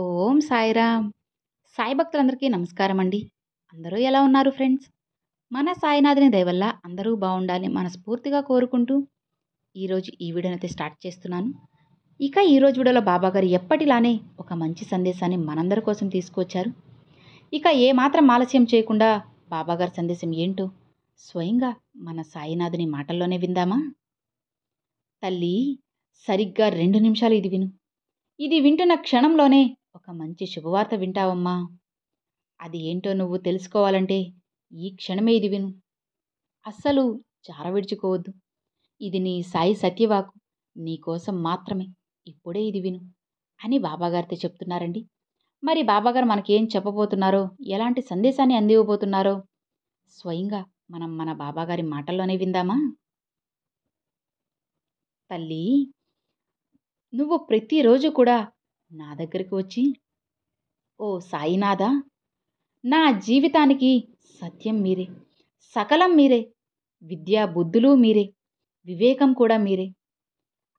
ఓం సాయిరామ్. సాయి భక్తులందరికీ నమస్కారం అండి. అందరూ ఎలా ఉన్నారు ఫ్రెండ్స్? మన సాయినాథుని దయ వల్ల అందరూ బాగుండాలని మనస్ఫూర్తిగా కోరుకుంటూ ఈరోజు ఈ వీడియోనైతే స్టార్ట్ చేస్తున్నాను. ఇక ఈరోజు వీడియోలో బాబాగారు ఎప్పటిలానే ఒక మంచి సందేశాన్ని మనందరి కోసం తీసుకొచ్చారు. ఇక ఏమాత్రం ఆలస్యం చేయకుండా బాబాగారి సందేశం ఏంటో స్వయంగా మన సాయినాథుని మాటల్లోనే విందామా? తల్లి, సరిగ్గా 2 నిమిషాలు ఇది విను. ఇది వింటున్న క్షణంలోనే ఒక మంచి శుభవార్త వింటావమ్మా. అది ఏంటో నువ్వు తెలుసుకోవాలంటే ఈ క్షణమే ఇది విను. అస్సలు జార విడుచుకోవద్దు. ఇది నీ సాయి సత్యవాకు. నీకోసం మాత్రమే. ఇప్పుడే ఇది విను అని బాబాగారితో చెప్తున్నారండి. మరి బాబాగారు మనకేం చెప్పబోతున్నారో, ఎలాంటి సందేశాన్ని అందివ్వబోతున్నారో స్వయంగా మనం మన బాబాగారి మాటల్లోనే విందామా? తల్లి, నువ్వు ప్రతిరోజు కూడా నా దగ్గరికి వచ్చి, ఓ సాయినాథా, నా జీవితానికి సత్యం మీరే, సకలం మీరే, విద్యా బుద్ధులు మీరే, వివేకం కూడా మీరే.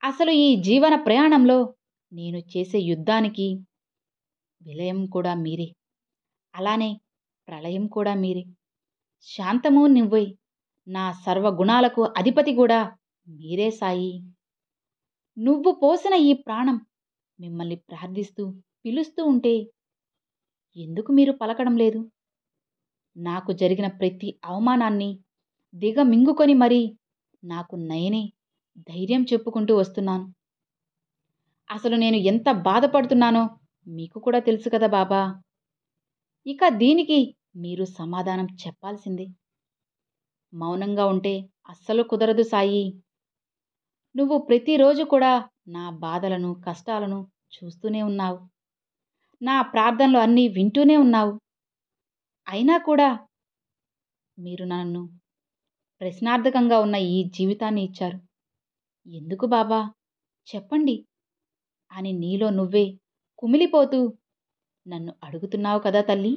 అసలు ఈ జీవన ప్రయాణంలో నేను చేసే యుద్ధానికి విలయం కూడా మీరే, అలానే ప్రళయం కూడా మీరే. శాంతము నువ్వే, నా సర్వగుణాలకు అధిపతి కూడా మీరే సాయి. నువ్వు పోసిన ఈ ప్రాణం మిమ్మల్ని ప్రార్థిస్తూ పిలుస్తూ ఉంటే ఎందుకు మీరు పలకడం లేదు? నాకు జరిగిన ప్రతి అవమానాన్ని దిగమింగుకొని మరీ నాకు నేనే ధైర్యం చెప్పుకుంటూ వస్తున్నాను. అసలు నేను ఎంత బాధపడుతున్నానో మీకు కూడా తెలుసు కదా బాబా. ఇక దీనికి మీరు సమాధానం చెప్పాల్సిందే. మౌనంగా ఉంటే అస్సలు కుదరదు సాయి. నువ్వు ప్రతిరోజు కూడా నా బాధలను, కష్టాలను చూస్తూనే ఉన్నావు. నా ప్రార్థనలు అన్నీ వింటూనే ఉన్నావు. అయినా కూడా మీరు నన్ను ప్రశ్నార్థకంగా ఉన్న ఈ జీవితాన్ని ఇచ్చారు. ఎందుకు బాబా చెప్పండి అని నీలో నువ్వే కుమిలిపోతూ నన్ను అడుగుతున్నావు కదా తల్లి.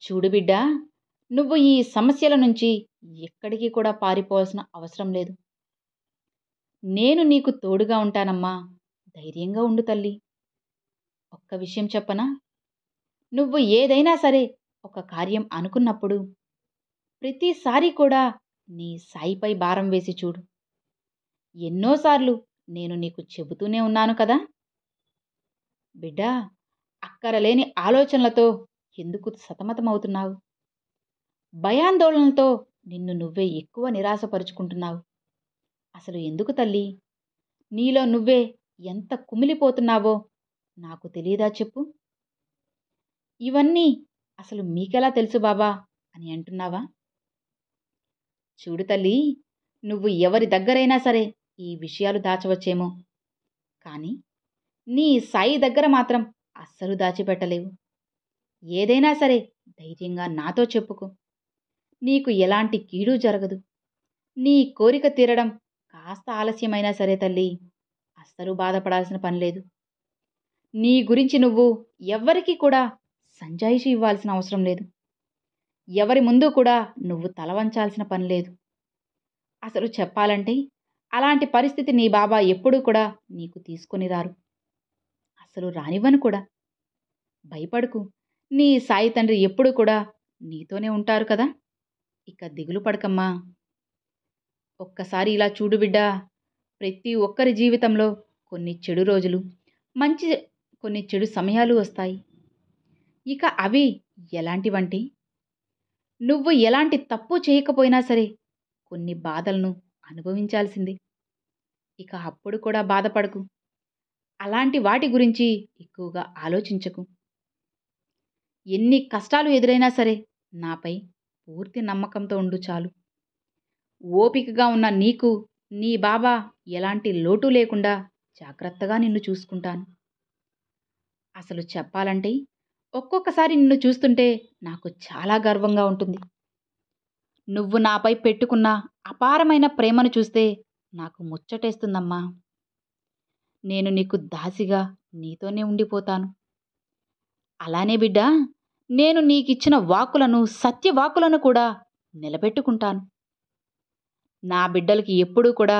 చూడు బిడ్డా, నువ్వు ఈ సమస్యల నుంచి ఎక్కడికి కూడా పారిపోవాల్సిన అవసరం లేదు. నేను నీకు తోడుగా ఉంటానమ్మా. ధైర్యంగా ఉండు తల్లి. ఒక్క విషయం చెప్పనా? నువ్వు ఏదైనా సరే ఒక కార్యం అనుకున్నప్పుడు ప్రతిసారి కూడా నీ సాయిపై భారం వేసి చూడు. ఎన్నోసార్లు నేను నీకు చెబుతూనే ఉన్నాను కదా. బిడ్డా, అక్కరలేని ఆలోచనలతో ఎందుకు సతమతమవుతున్నావు? భయాందోళనలతో నిన్ను నువ్వే ఎక్కువ నిరాశపరుచుకుంటున్నావు. అసలు ఎందుకు తల్లి? నీలో నువ్వే ఎంత కుమిలిపోతున్నావో నాకు తెలియదా చెప్పు? ఇవన్నీ అసలు మీకెలా తెలుసు బాబా అని అంటున్నావా? చూడు తల్లి, నువ్వు ఎవరి దగ్గరైనా సరే ఈ విషయాలు దాచవచ్చేమో, కానీ నీ సాయి దగ్గర మాత్రం అస్సలు దాచిపెట్టలేవు. ఏదైనా సరే ధైర్యంగా నాతో చెప్పుకో. నీకు ఎలాంటి కీడు జరగదు. నీ కోరిక తీరడం కాస్త ఆలస్యమైనా సరే తల్లి, అస్సలు బాధపడాల్సిన పనిలేదు. నీ గురించి నువ్వు ఎవ్వరికీ కూడా సంజాయిషి ఇవ్వాల్సిన అవసరం లేదు. ఎవరి ముందు కూడా నువ్వు తల వంచాల్సిన పని లేదు. అసలు చెప్పాలంటే అలాంటి పరిస్థితి నీ బాబా ఎప్పుడూ కూడా నీకు తీసుకొని రారు. అసలు రానివ్వను కూడా. భయపడకు. నీ సాయి తండ్రి ఎప్పుడూ కూడా నీతోనే ఉంటారు కదా. ఇక దిగులు పడకమ్మా. ఒక్కసారి ఇలా చూడు బిడ్డా, ప్రతి ఒక్కరి జీవితంలో కొన్ని చెడు రోజులు, కొన్ని చెడు సమయాలు వస్తాయి. ఇక అవి ఎలాంటివంటే, నువ్వు ఎలాంటి తప్పు చేయకపోయినా సరే కొన్ని బాధలను అనుభవించాల్సిందే. ఇక అప్పుడు కూడా బాధపడకు. అలాంటి వాటి గురించి ఎక్కువగా ఆలోచించకు. ఎన్ని కష్టాలు ఎదురైనా సరే నాపై పూర్తి నమ్మకంతో ఉండు చాలు. ఓపికగా ఉన్న నీకు నీ బాబా ఎలాంటి లోటు లేకుండా జాగ్రత్తగా నిన్ను చూసుకుంటాను. అసలు చెప్పాలంటే ఒక్కొక్కసారి నిన్ను చూస్తుంటే నాకు చాలా గర్వంగా ఉంటుంది. నువ్వు నాపై పెట్టుకున్న అపారమైన ప్రేమను చూస్తే నాకు ముచ్చటేస్తుందమ్మా. నేను నీకు దాసిగా నీతోనే ఉండిపోతాను. అలానే బిడ్డా, నేను నీకిచ్చిన వాక్కులను, సత్యవాక్కులను కూడా నిలబెట్టుకుంటాను. నా బిడ్డలకి ఎప్పుడూ కూడా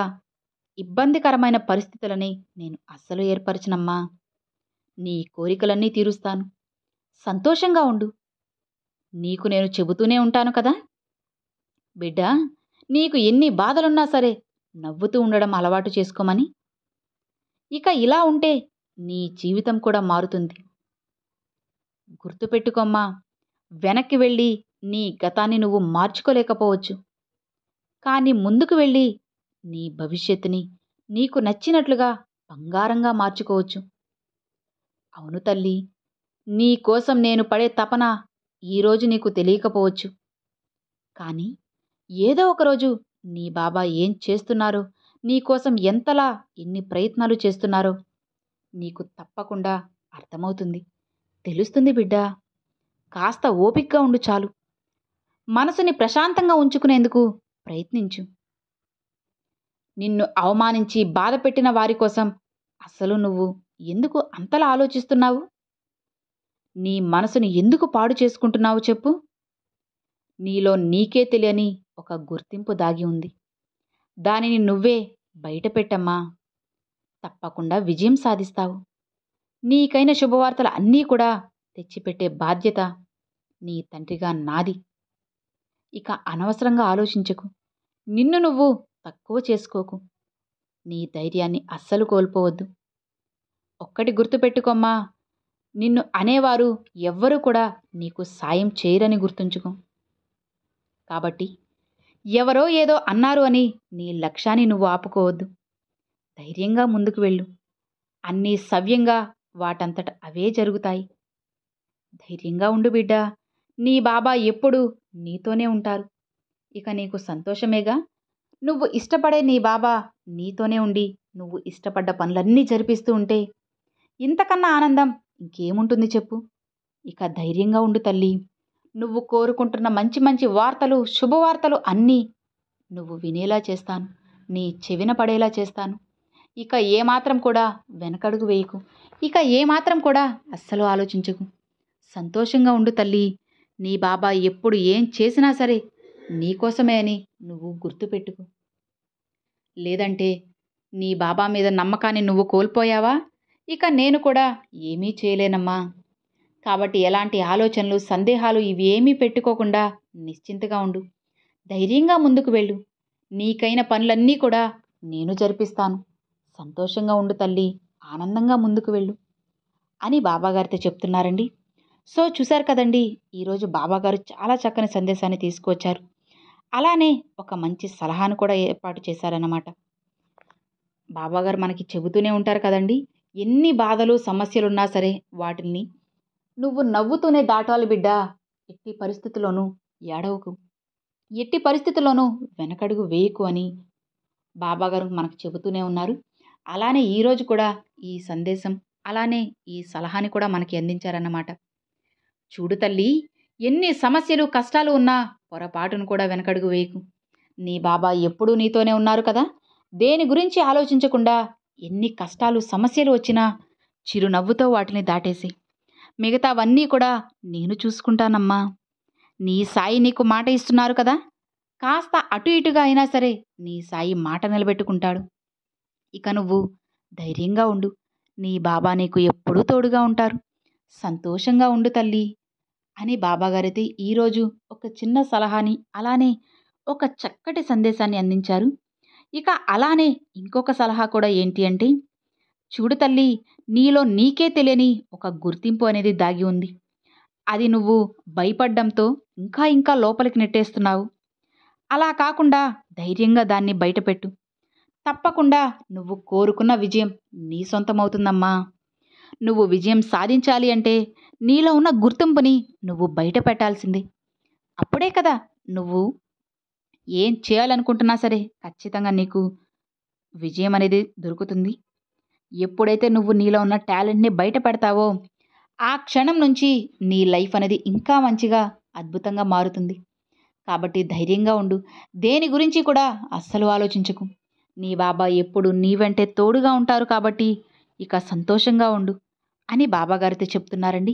ఇబ్బందికరమైన పరిస్థితులని నేను అస్సలు ఏర్పరచనమ్మా. నీ కోరికలన్నీ తీరుస్తాను. సంతోషంగా ఉండు. నీకు నేను చెబుతూనే ఉంటాను కదా! బిడ్డా, నీకు ఎన్ని బాధలున్నా సరే నవ్వుతూ ఉండడం అలవాటు చేసుకోమని. ఇక ఇలా ఉంటే నీ జీవితం కూడా మారుతుంది. గుర్తుపెట్టుకోమ్మా, వెనక్కి వెళ్ళి నీ గతాన్ని నువ్వు మార్చుకోలేకపోవచ్చు. కానీ ముందుకు వెళ్ళి నీ భవిష్యత్తుని నీకు నచ్చినట్లుగా బంగారంగా మార్చుకోవచ్చు. అవును తల్లి, నీ కోసం నేను పడే తపన ఈరోజు నీకు తెలియకపోవచ్చు. కానీ ఏదో ఒకరోజు నీ బాబా ఏం చేస్తున్నారో, నీకోసం ఎంతలా ఎన్ని ప్రయత్నాలు చేస్తున్నారో నీకు తప్పకుండా అర్థమవుతుంది, తెలుస్తుంది బిడ్డా. కాస్త ఓపికగా ఉండు చాలు. మనసుని ప్రశాంతంగా ఉంచుకునేందుకు ప్రయత్నించు. నిన్ను అవమానించి బాధపెట్టిన వారి కోసం అసలు నువ్వు ఎందుకు అంతలా ఆలోచిస్తున్నావు? నీ మనసుని ఎందుకు పాడు చేసుకుంటున్నావు చెప్పు? నీలో నీకే తెలియని ఒక గుర్తింపు దాగి ఉంది. దానిని నువ్వే బయటపెట్టమ్మా. తప్పకుండా విజయం సాధిస్తావు. నీకైన శుభవార్తలు అన్నీ కూడా తెచ్చిపెట్టే బాధ్యత నీ తండ్రిగా నాది. ఇక అనవసరంగా ఆలోచించకు. నిన్ను నువ్వు తక్కువ చేసుకోకు. నీ ధైర్యాన్ని అస్సలు కోల్పోవద్దు. ఒక్కటి గుర్తుపెట్టుకోమ్మా, నిన్ను అనేవారు ఎవ్వరూ కూడా నీకు సాయం చేయరని గుర్తుంచుకో. కాబట్టి ఎవరో ఏదో అన్నారు అని నీ లక్ష్యాన్ని నువ్వు ఆపుకోవద్దు. ధైర్యంగా ముందుకు వెళ్ళు. అన్నీ సవ్యంగా వాటంతట అవే జరుగుతాయి. ధైర్యంగా ఉండు బిడ్డా. నీ బాబా ఎప్పుడూ నీతోనే ఉంటారు. ఇక నీకు సంతోషమేగా. నువ్వు ఇష్టపడే నీ బాబా నీతోనే ఉండి నువ్వు ఇష్టపడ్డ పనులన్నీ జరిపిస్తూ ఉంటే ఇంతకన్నా ఆనందం ఇంకేముంటుంది చెప్పు? ఇక ధైర్యంగా ఉండు తల్లి. నువ్వు కోరుకుంటున్న మంచి మంచి వార్తలు, శుభవార్తలు అన్నీ నువ్వు వినేలా చేస్తాను. నీ చెవిన పడేలా చేస్తాను. ఇక ఏమాత్రం కూడా వెనకడుగు వేయకు. ఇక ఏమాత్రం కూడా అస్సలు ఆలోచించకు. సంతోషంగా ఉండు తల్లి. నీ బాబా ఎప్పుడు ఏం చేసినా సరే నీకోసమే అని నువ్వు గుర్తుపెట్టుకో. లేదంటే నీ బాబా మీద నమ్మకాన్ని నువ్వు కోల్పోయావా? ఇక నేను కూడా ఏమీ చేయలేనమ్మా. కాబట్టి ఎలాంటి ఆలోచనలు, సందేహాలు ఇవి ఏమీ పెట్టుకోకుండా నిశ్చింతగా ఉండు. ధైర్యంగా ముందుకు వెళ్ళు. నీకైన పనులన్నీ కూడా నేను జరిపిస్తాను. సంతోషంగా ఉండు తల్లి. ఆనందంగా ముందుకు వెళ్ళు అని బాబాగారితో చెప్తున్నారండి. సో చూశారు కదండి, ఈరోజు బాబాగారు చాలా చక్కని సందేశాన్ని తీసుకువచ్చారు. అలానే ఒక మంచి సలహాను కూడా ఏర్పాటు చేశారన్నమాట. బాబాగారు మనకి చెబుతూనే ఉంటారు కదండి, ఎన్ని బాధలు సమస్యలున్నా సరే వాటిని నువ్వు నవ్వుతూనే దాటాలి బిడ్డా. ఎట్టి పరిస్థితుల్లోనూ ఏడవకు. ఎట్టి పరిస్థితుల్లోనూ వెనకడుగు వేయకు అని బాబాగారు మనకు చెబుతూనే ఉన్నారు. అలానే ఈరోజు కూడా ఈ సందేశం, అలానే ఈ సలహాని కూడా మనకి అందించారన్నమాట. చూడు తల్లి, ఎన్ని సమస్యలు, కష్టాలు ఉన్నా పొరపాటును కూడా వెనకడుగు వేయకు. నీ బాబా ఎప్పుడూ నీతోనే ఉన్నారు కదా. దేని గురించి ఆలోచించకుండా ఎన్ని కష్టాలు, సమస్యలు వచ్చినా చిరునవ్వుతో వాటిని దాటేసి మిగతావన్నీ కూడా నేను చూసుకుంటానమ్మా. నీ సాయి నీకు మాట ఇస్తున్నారు కదా. కాస్త అటు ఇటుగా అయినా సరే నీ సాయి మాట నిలబెట్టుకుంటాడు. ఇక నువ్వు ధైర్యంగా ఉండు. నీ బాబా నీకు ఎప్పుడూ తోడుగా ఉంటారు. సంతోషంగా ఉండు తల్లి అని బాబాగారైతే ఈరోజు ఒక చిన్న సలహాని, అలానే ఒక చక్కటి సందేశాన్ని అందించారు. ఇక అలానే ఇంకొక సలహా కూడా ఏంటి అంటే, చూడు తల్లి, నీలో నీకే తెలియని ఒక గుర్తింపు అనేది దాగి ఉంది. అది నువ్వు భయపడ్డంతో ఇంకా ఇంకా లోపలికి నెట్టేస్తున్నావు. అలా కాకుండా ధైర్యంగా దాన్ని బయటపెట్టు. తప్పకుండా నువ్వు కోరుకున్న విజయం నీ సొంతమవుతుందమ్మా. నువ్వు విజయం సాధించాలి అంటే నీలో ఉన్న గుర్తింపుని నువ్వు బయట పెట్టాల్సిందే. అప్పుడే కదా నువ్వు ఏం చేయాలనుకుంటున్నా సరే ఖచ్చితంగా నీకు విజయం అనేది దొరుకుతుంది. ఎప్పుడైతే నువ్వు నీలో ఉన్న టాలెంట్ని బయట పెడతావో ఆ క్షణం నుంచి నీ లైఫ్ అనేది ఇంకా మంచిగా, అద్భుతంగా మారుతుంది. కాబట్టి ధైర్యంగా ఉండు. దేని గురించి కూడా అస్సలు ఆలోచించకు. నీ బాబా ఎప్పుడు నీ వెంటే తోడుగా ఉంటారు కాబట్టి ఇక సంతోషంగా ఉండు అని బాబాగారితో చెప్తున్నారండి.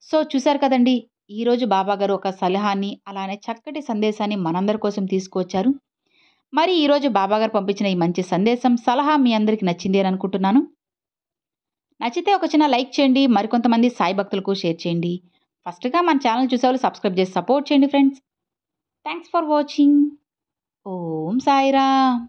సో చూశారు కదండి, ఈరోజు బాబాగారు ఒక సలహాన్ని, అలానే చక్కటి సందేశాన్ని మనందరి కోసం తీసుకువచ్చారు. మరి ఈరోజు బాబాగారు పంపించిన ఈ మంచి సందేశం, సలహా మీ అందరికీ నచ్చింది అని అనుకుంటున్నాను. నచ్చితే ఒక చిన్న లైక్ చేయండి. మరికొంతమంది సాయి భక్తులకు షేర్ చేయండి. ఫస్ట్‌గా మన ఛానల్ చూసేవాళ్ళు సబ్స్క్రైబ్ చేసి సపోర్ట్ చేయండి friends. Thanks for watching. Om Sairam.